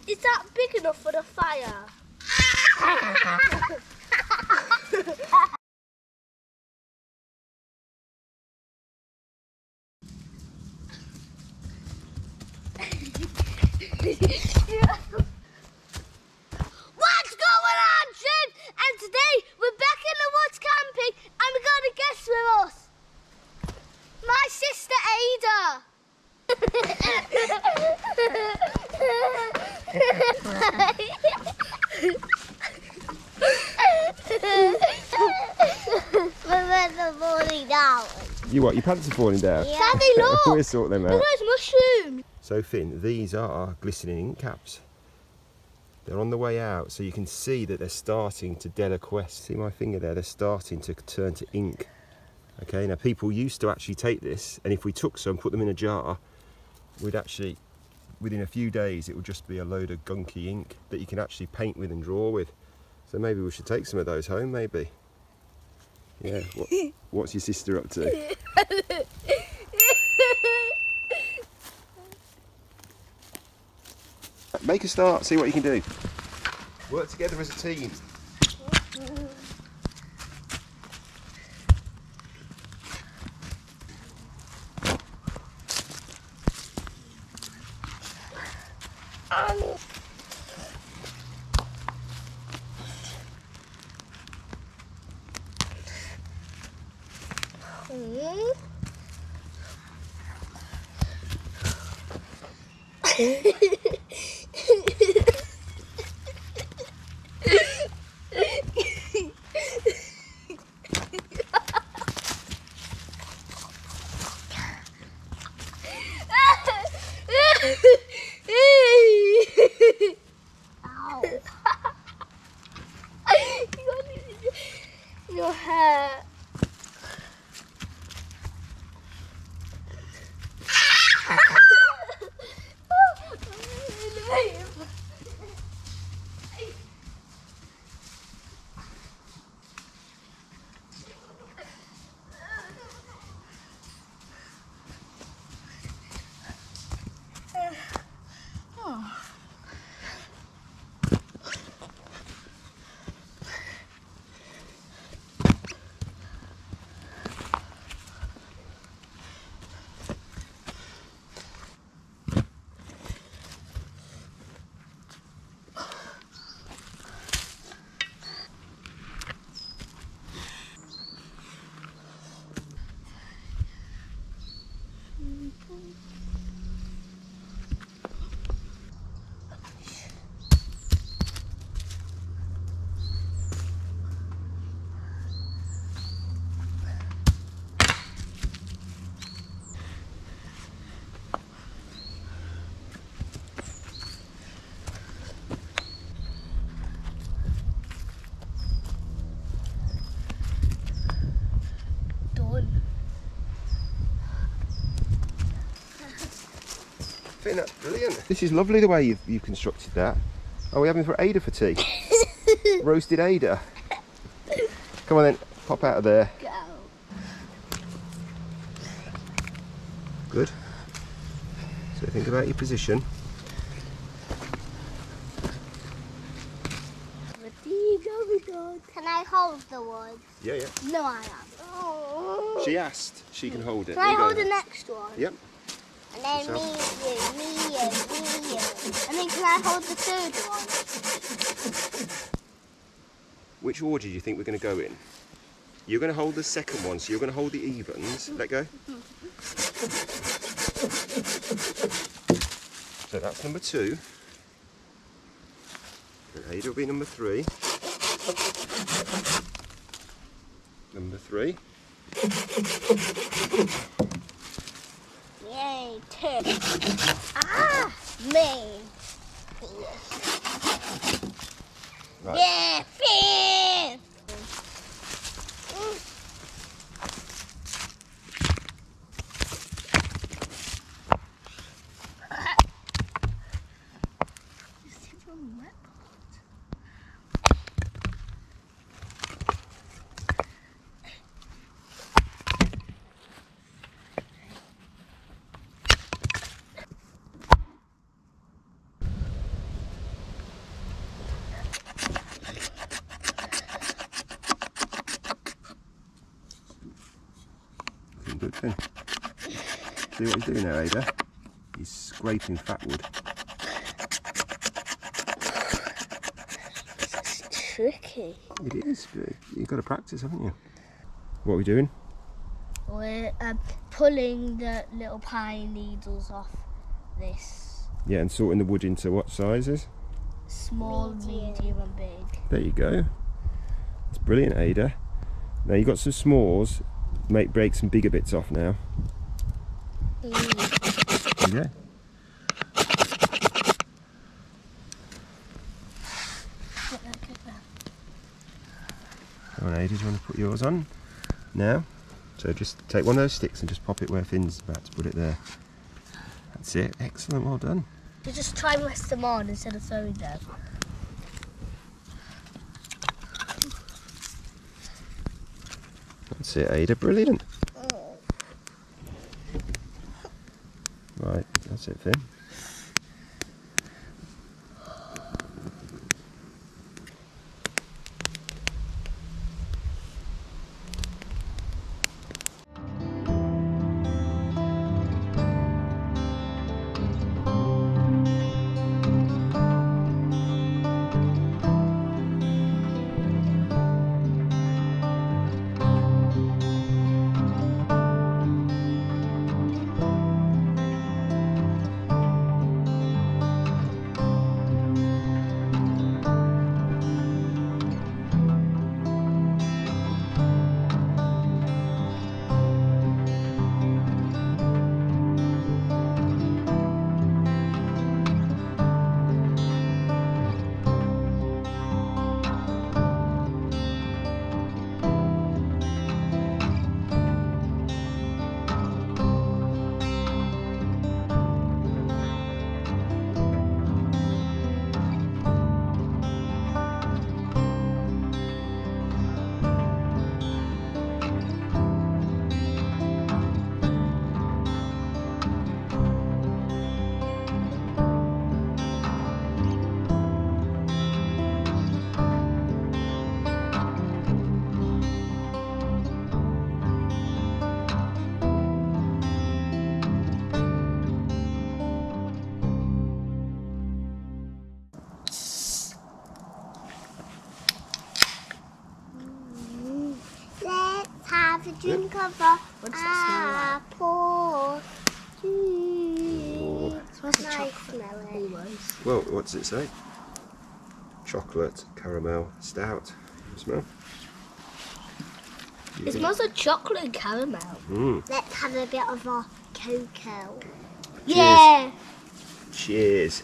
Is that big enough for the fire? What's going on, Shrimp? And today we're back in the woods camping and we got a guest with us. My sister Ada. We're falling down. You what? Your pants are falling down? Yeah. Daddy, look! We'll sort them out. Look at those mushrooms. So Finn, these are glistening ink caps. They're on the way out, so you can see that they're starting to deliquesce. See my finger there? They're starting to turn to ink. Okay, now people used to actually take this, and if we took some, put them in a jar, we'd actually, within a few days, it would just be a load of gunky ink that you can actually paint with and draw with. So maybe we should take some of those home, maybe. Yeah, what's your sister up to? Make a start, see what you can do. Work together as a team. Your hair. Finn, that's brilliant. This is lovely the way you've constructed that. Oh, we're having for Ada for tea. Roasted Ada. Come on then, pop out of there. Go. Good. So think about your position. Can I hold the wood? Yeah, yeah. No, I am. Oh. She asked. She can hold it. Can I hold the next one? Yep. And then me, you. And then can I hold the third one? Which order do you think we're going to go in? You're going to hold the second one, so you're going to hold the evens. Let go. So that's number 2. And Ada will be number 3. Number 3. Yay, 2. Ah, me. Right. Yeah, Finn. Finn. See what he's doing now, Ada? He's scraping fat wood. It's tricky. It is, but you've got to practice, haven't you? What are we doing? We're pulling the little pine needles off this. Yeah, and sorting the wood into what sizes? Small, medium and big. There you go. That's brilliant, Ada. Now you've got some s'mores. Break some bigger bits off now. Okay. Come on, Ada, do you want to put yours on now? So just take one of those sticks and just pop it where Finn's about to put it there. That's it. Excellent, well done. You just try and rest them on instead of throwing them. That's it, Ada. Brilliant. Right, that's it, Finn. Have a drink of apple juice. Nice smelling. Well, what does it say? Chocolate caramel stout. Smell? It smells like chocolate and caramel. Let's have a bit of a cocoa. Cheers. Yeah. Cheers.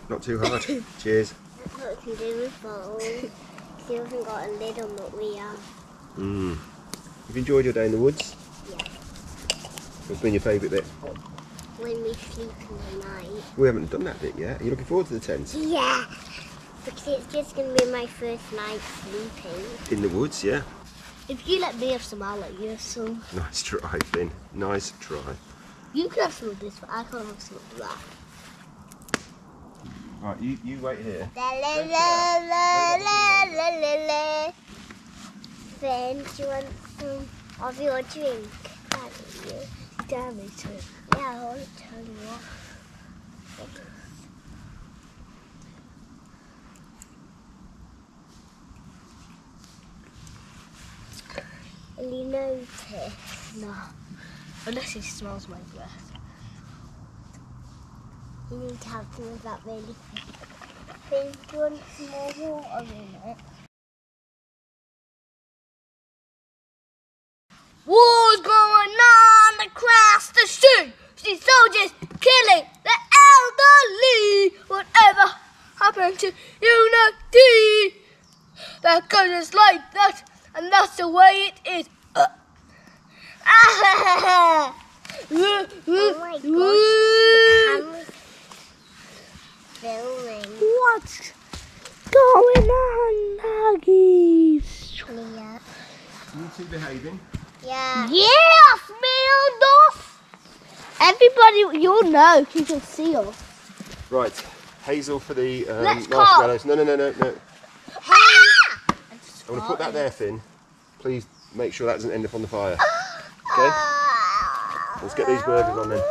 Not too hard. Cheers. That's what we can do with bowls. You haven't got a lid on what we have. Have you enjoyed your day in the woods? Yeah. What's been your favourite bit? When we sleep in the night. We haven't done that bit yet. Are you looking forward to the tent? Yeah. Because it's just going to be my first night sleeping. In the woods, yeah. If you let me have some, I'll let you have some. Nice try, Finn. Nice try. You can have some of this, but I can't have some of that. Right, you wait here. Finn, do you want some of your drink? Damn it. Yeah, I want to tell you what. And you notice? No. Unless it smells my breath. You need to have some of that really quick. Finn, do you want some more water in it? War's going on across the street. See soldiers killing the elderly. Whatever happened to unity? Because it's like that, and that's the way it is. Oh my gosh, the camera's filming. What's going on, Nuggies? Yeah. You two behaving? Yeah. Yes, Mildos! Everybody, you'll know, you can see us. Right, Hazel for the Let's marshmallows. No. Ah! I want to put that there, Finn. Please make sure that doesn't end up on the fire. Okay? Let's get these burgers on then.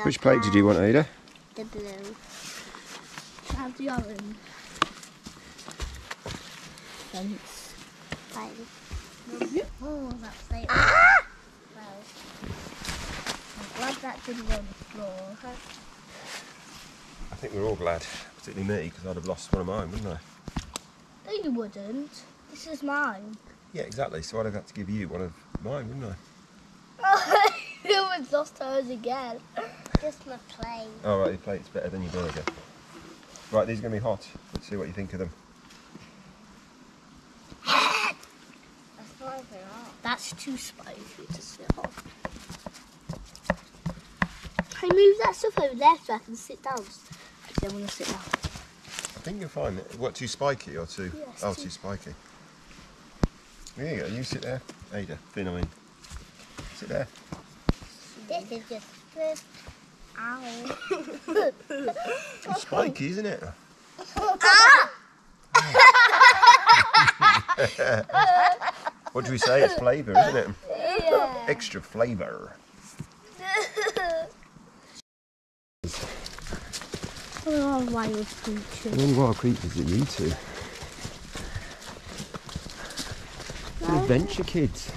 Which plate did you want, Ada? The blue. Have the orange. Thanks. Oh, that's like well, I'm glad that didn't go on the floor. I think we're all glad, particularly me, because I'd have lost one of mine, wouldn't I? No, you wouldn't. This is mine. Yeah, exactly. So I'd have had to give you one of mine, wouldn't I? You would lost hers again. Just my plate. Oh, right, your plate's better than your burger. Right, these are going to be hot. Let's see what you think of them. That's not even hot. That's too spicy to sit on. Can you move that stuff over there so I can sit down? Actually, I want to sit down. I think you'll find it. What, too spiky or too? Yes, oh, too spiky. There you go. You sit there. Ada, Finn, I mean. Sit there. This is just food. Ow. It's spiky, isn't it? What do we say? It's flavour, isn't it? Yeah. Extra flavour. Oh, wild creatures. The only wild creatures are you two. It's an adventure, kids.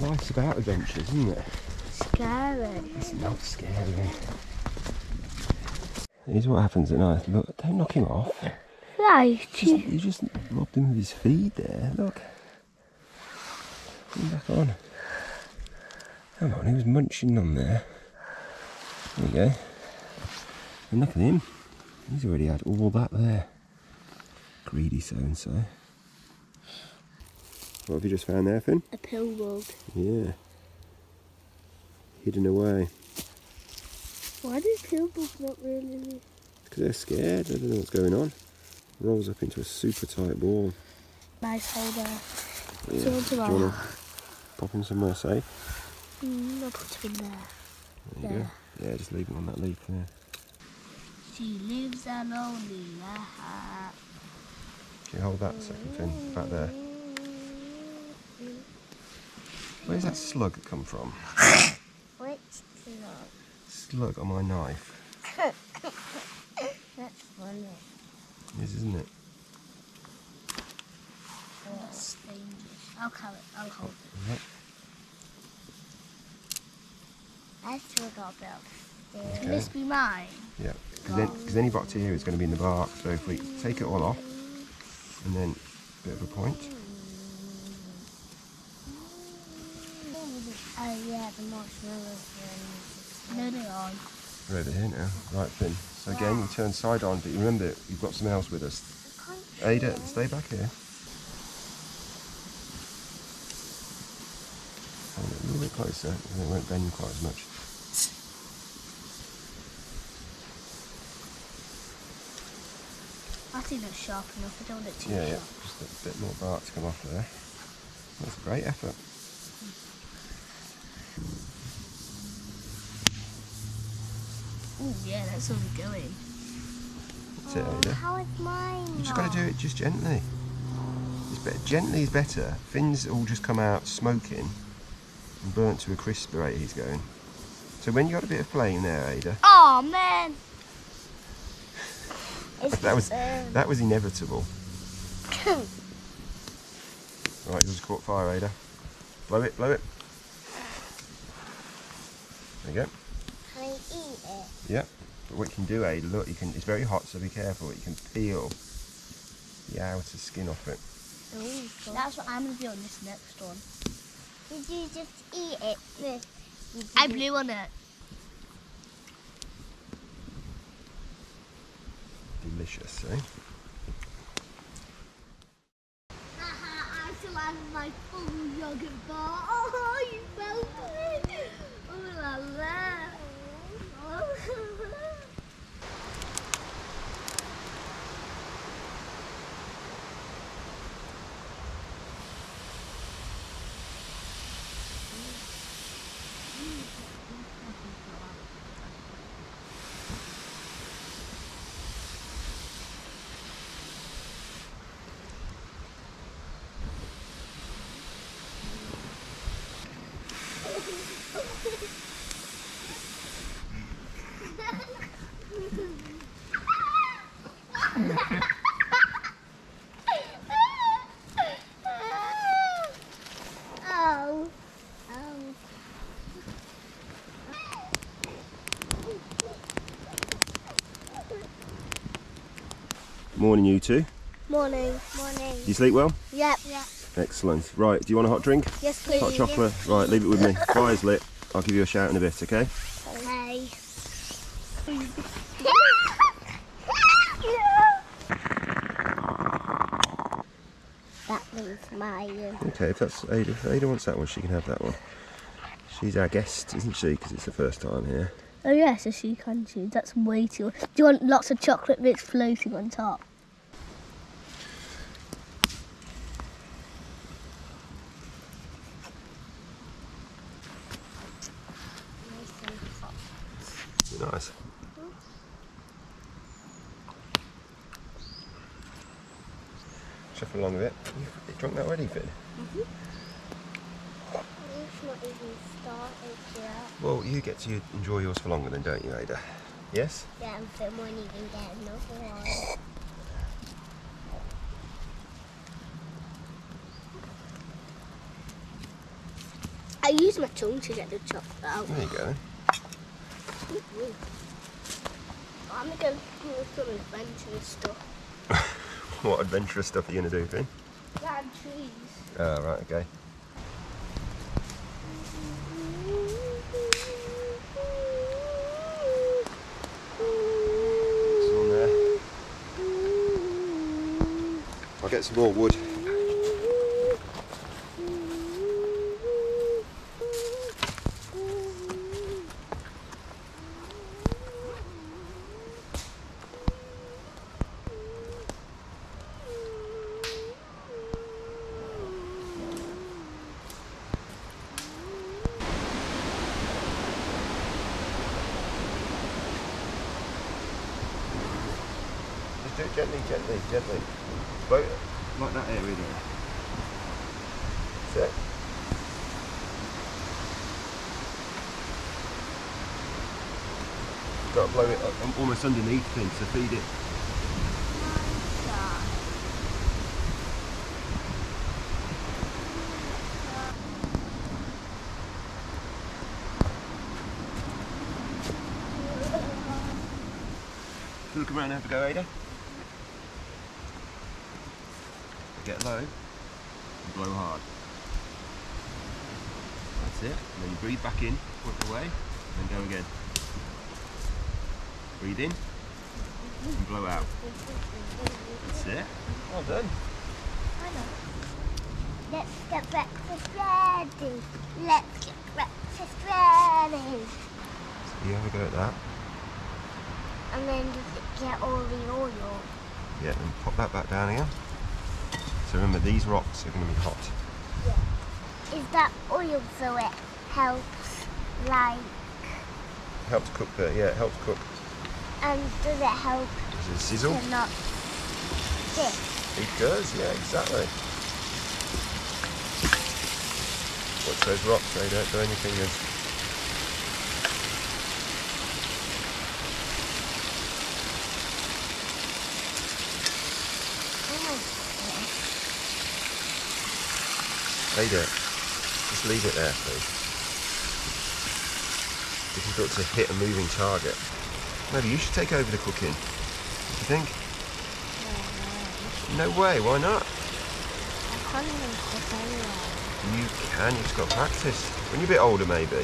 Life's about adventures, isn't it? Scary. It's not scary. Here's what happens at night. Look, don't knock him off. Right. You just robbed him of his feed there. Look. Put him back on. Come on, he was munching on there. There you go. And look at him. He's already had all that there. Greedy so-and-so. What have you just found there, Finn? A pill bug. Yeah. Hidden away. Why do pill bugs not really? Because they're scared. They don't know what's going on. Rolls up into a super tight ball. Nice holder. Yeah. So Do you want to pop him somewhere safe? I'll put him in there. There you go. Yeah, just leave him on that leaf there. She lives a lonely life. Can you hold that a second, Finn? Back there. Where's that slug come from? Which slug? Slug on my knife. That's funny. It is, isn't it? Oh, that's dangerous. I'll carry it. I'll hold it. Yep. I still got a bit of Okay. Can this be mine? Yeah. Because any bacteria is going to be in the bark. So if we take it all off, and then a bit of a point. Oh yeah, the marshmallows. No, they aren't. We're over here now. Right, Finn. So again, you turn side on, but you remember, you've got someone else with us. Ada, stay back here. Hold it a little bit closer, and it won't bend quite as much. I think that's sharp enough. I don't want it too Yeah, sharp. just a bit more bark to come off there. That's a great effort. Oh yeah, that's all going. That's it, Ada. How is mine? You just got to do it just gently. It's better. Gently is better. Finn's all just come out smoking and burnt to a crisp the rate he's going. So when you got a bit of flame there, Ada, Oh man! that was inevitable. Right, you just caught fire, Ada. Blow it, blow it. There you go. Can I eat it? Yeah. But what you can do, Ada, look, you can. It's very hot, so be careful. You can peel the outer skin off it. Ooh, that's what I'm gonna do on this next one. Did you just eat it? I blew on it. Delicious, eh? I still have my full yogurt bar. Oh, you melted it. Oh la la. Morning, you two. Morning. Morning. You sleep well? Yep. Yep. Excellent. Right, do you want a hot drink? Yes, please. Hot chocolate? Right, leave it with me. Fire's lit. I'll give you a shout in a bit, okay? Okay. That one's mine. Okay, if Ada wants that one, she can have that one. She's our guest, isn't she? Because it's the first time here. Oh yeah, so she can choose. That's way too. Do you want lots of chocolate bits floating on top? Nice. Shuffle along a bit. You drunk that already, Finn? It's not even started yet. Well, you get to enjoy yours for longer then, don't you, Ada? Yes? Yeah, and Finn won't even get another one. I use my tongue to get the chocolate out. There you go. I'm going to do some adventurous stuff. What adventurous stuff are you going to do, Finn? Plant trees. Oh, right, okay. It's on there. I'll get some more wood. Do it gently, gently, gently. Blow it like that area there. That's it. Got to blow it almost underneath things to feed it. Look around and have a go, Ada. Get low and blow hard. That's it. And then you breathe back in, push away, and then go again. Breathe in and blow out. That's it. Well done. Let's get breakfast ready. Let's get breakfast ready. So you have a go at that. And then does it get all the oil? Yeah, and pop that back down again. So remember, these rocks are going to be hot. Yeah. Is that oil so it helps, like... Helps cook the, yeah, it helps cook. And does it help Does it sizzle? to not stick? It does, yeah, exactly. Watch those rocks, they don't burn your fingers. Ada, just leave it there, please. Difficult to hit a moving target. Maybe you should take over the cooking. What do you think? No way, why not? I can't even cook anyway. You can, you've just got to practice. When you're a bit older, maybe.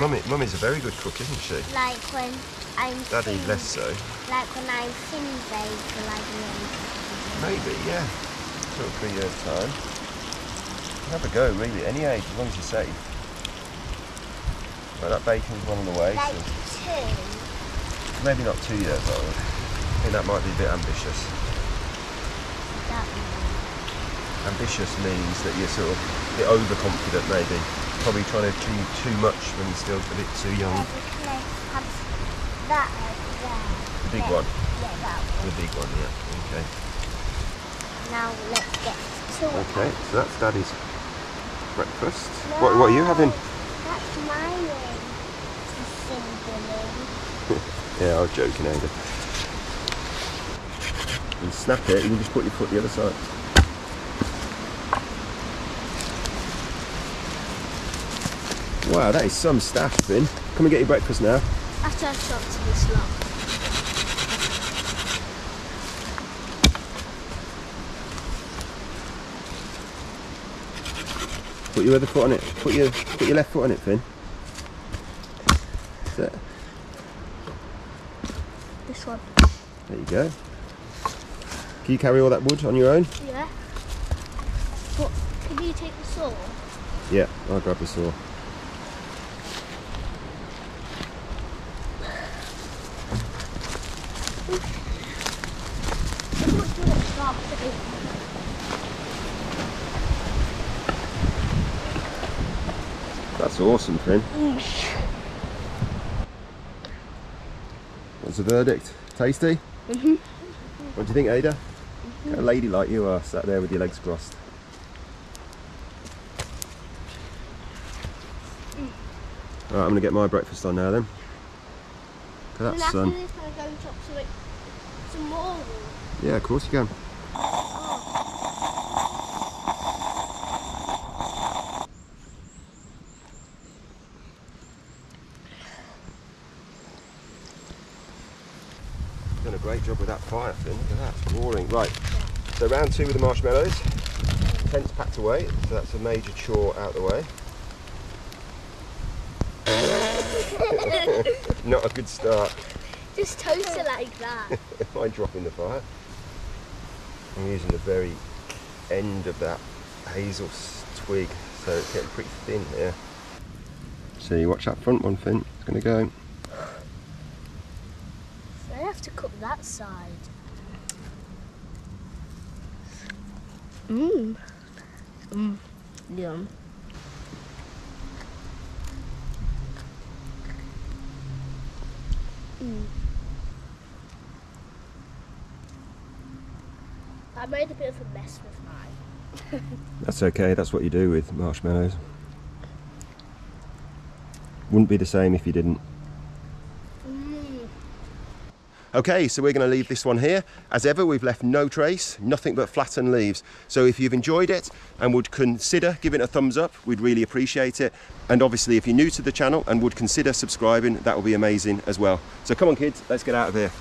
Mummy's a very good cook, isn't she? Like when I'm Daddy, less so. Like when I'm thin baby, like Maybe, yeah. 2 or 3 years' time. Have a go, really, any age, as long as you're safe. Well, that bacon's one on the way. like So 2. maybe not 2 years old. I think that might be a bit ambitious. That means. Ambitious means that you're sort of a bit overconfident, maybe. Probably trying to achieve too much when you're still a bit too young. Yeah, because I have that over there. The big one? Yeah, that one. The big one, yeah. Okay. Now let's get to it. Okay, so that's Daddy's breakfast. No, What are you having? That's mine. Yeah, I was joking, Ada. And snap it, you can just put your foot the other side. Wow, that is some staff, Finn. Come and get your breakfast now. After I talk to this lot. Put your other foot on it. Put your left foot on it, Finn. That's it. This one. There you go. Can you carry all that wood on your own? Yeah. But can you take the saw? Yeah, I'll grab the saw. That's awesome, Finn. What's the verdict? Tasty? Mhm. What do you think, Ada? A lady like you are, sat there with your legs crossed. Alright, I'm going to get my breakfast on now then. Look at that sun. After this, I'm going to chop some more wood. Yeah, of course you can. Done a great job with that fire, Finn. Look at that, it's roaring. Right, so round 2 with the marshmallows. Tent's packed away, so that's a major chore out the way. Not a good start. Just toast it like that. By dropping the fire. I'm using the very end of that hazel twig, so it's getting pretty thin here. So you watch that front one, Finn. It's going to go. So I have to cut that side. Mmm. Mmm. Yum. I made a bit of a mess with mine. That's okay, that's what you do with marshmallows. Wouldn't be the same if you didn't. Okay, so we're going to leave this one here. As ever, we've left no trace, nothing but flattened leaves. So if you've enjoyed it and would consider giving it a thumbs up, we'd really appreciate it. And obviously, if you're new to the channel and would consider subscribing, that would be amazing as well. So come on, kids, let's get out of here.